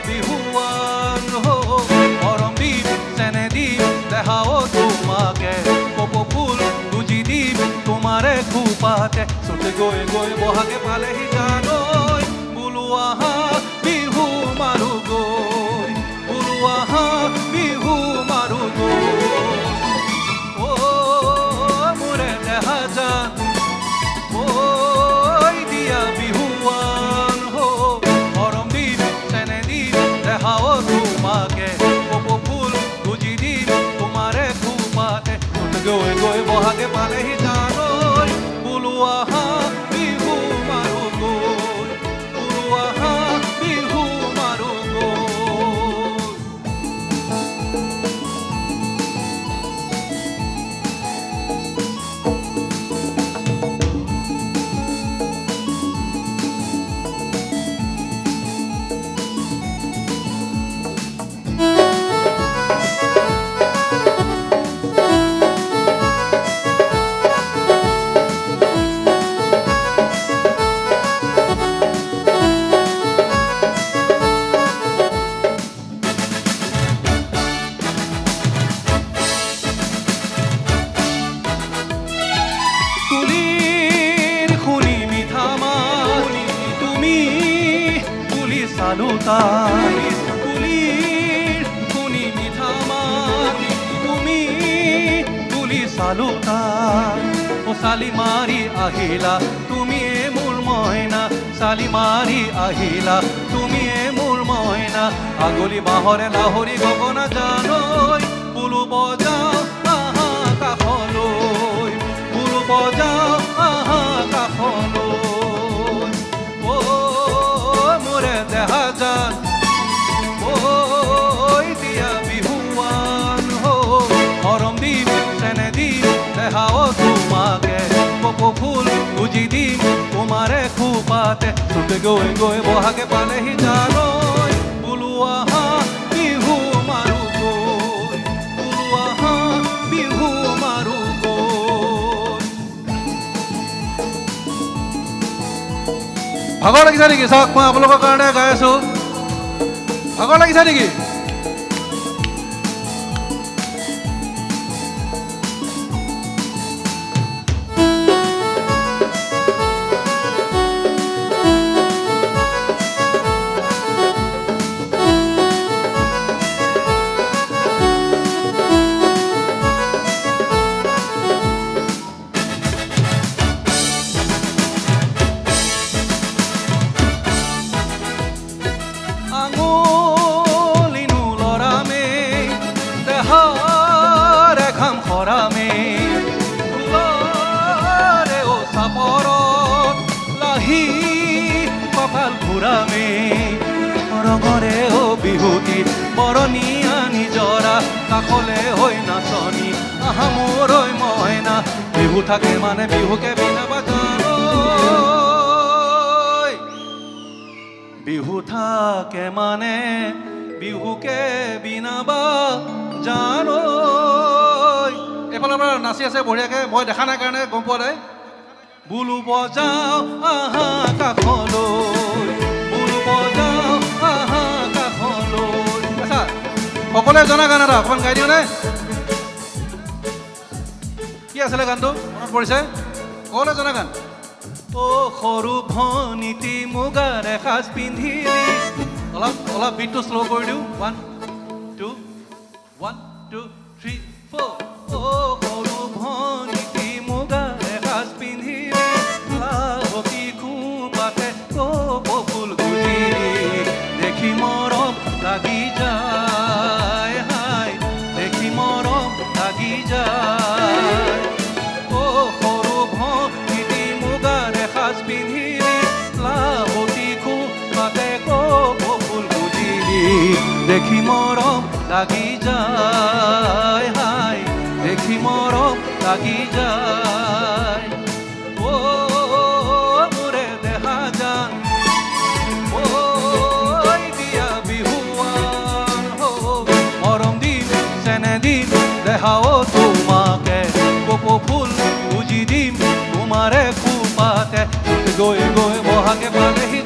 বিহুৱান মৰম দিম চেনে দিম দেখাও তোমাকে কপৌ ফুল গুজি দিম তোমাৰে খোপাতে চুতে গৈ গৈ বহাগে পালেহি জানৈ বোলো আহা বিহু মাৰো গৈ বোলো আহা বিহু মাৰো গৈ ও মোৰে দেহা জান ঐ দিয়া বিহুৱান মৰম দিম চেনে দিম দেখাও তোমাকে কপৌ ফুল গুজি দিম তোমাৰে খোপাতে চুতে গৈ গৈ বহাগে পালেহি জানৈ বোলো আহা বিহু মাৰো গৈ বোলো আহা বিহু মাৰো গৈ কুলিৰ শুনি মিঠা মাত তুমি কুলি চালুতা ও চালি মাৰি আহিলা তুমিয়ে মোৰ মইনা চালি মাৰি আহিলা তুমিয়ে মোৰ মইনা আগলি বাহৰে লাহৰি গগনা জানৈ বুলু বজাও আহা কাষলৈ বুলু বজাও আহা কাষলৈ ও মোৰে দেহা জান ঐ দিয়া বিহুৱান মৰম দিম চেনে দিম দেখাও তোমাকে কপৌ ফুল গুজি দিম তোমাৰে খোপাতে চুতে গৈ গৈ বহাগে পালেহি জানৈ বোলো আহা বিহু মাৰো গৈ বোলো আহা বিহু মাৰো গৈ ভাগৰ লাগিছে নেকি চাওক মই আপোনালোকৰ কাৰণে গাই আছো ভাগৰ লাগিছে নেকি ৰঙৰে ও বিহুতি বৰণীয়া নিজৰা কাষলে হৈ নাচনি আহা মোৰ ঐ মইনা বিহু থাকে মানে বিহুকে বিনাবা জানৈ বিহু থাকে মানে বিহুকে বিনাবা জানৈ এইফালৰ পৰা নাচি আছে বঢ়িয়াকে মই দেখা নাই কাৰণে গম পোৱা নাই বুলু বজাও আহা কাষলৈ বুলু বজাও আহা কাষলৈ আচ্ছা সকলোৱে জনা গান এটা অকণমান গাই দিওঁ নে কি আছিলে গানটো মনত পৰিছে সকলোৱে জনা গান ও সৰু ভনীতি মুগাৰ এসাজ পিন্ধিলি অলপ বিটটো শ্ল' কৰি দিওঁ 1 2 1 2 3 4 ও সৰু ভনীতি মুগাৰ এসাজ পিন্ধিলি লাহতি খোপাতে কপৌ ফুল গুজি দেখি মৰম লাগি যায় হাই দেখি মৰম লাগি যায় ও সৰু ভনীতি মুগাৰ এসাজ পিন্ধিলি লাহতি খোপাতে কপৌ ফুল গুজিলি দেখি মৰম লাগি যায় হাই দেখি মৰম লাগি যায় ও মোৰে দেহা জান ঐ দিয়া বিহুৱান মৰম দিম চেনে দিম দেখাও তোমাকে কপৌ ফুল গুজি দিম তোমাৰে খোপাতে গৈ গৈ বহাগে পালেহি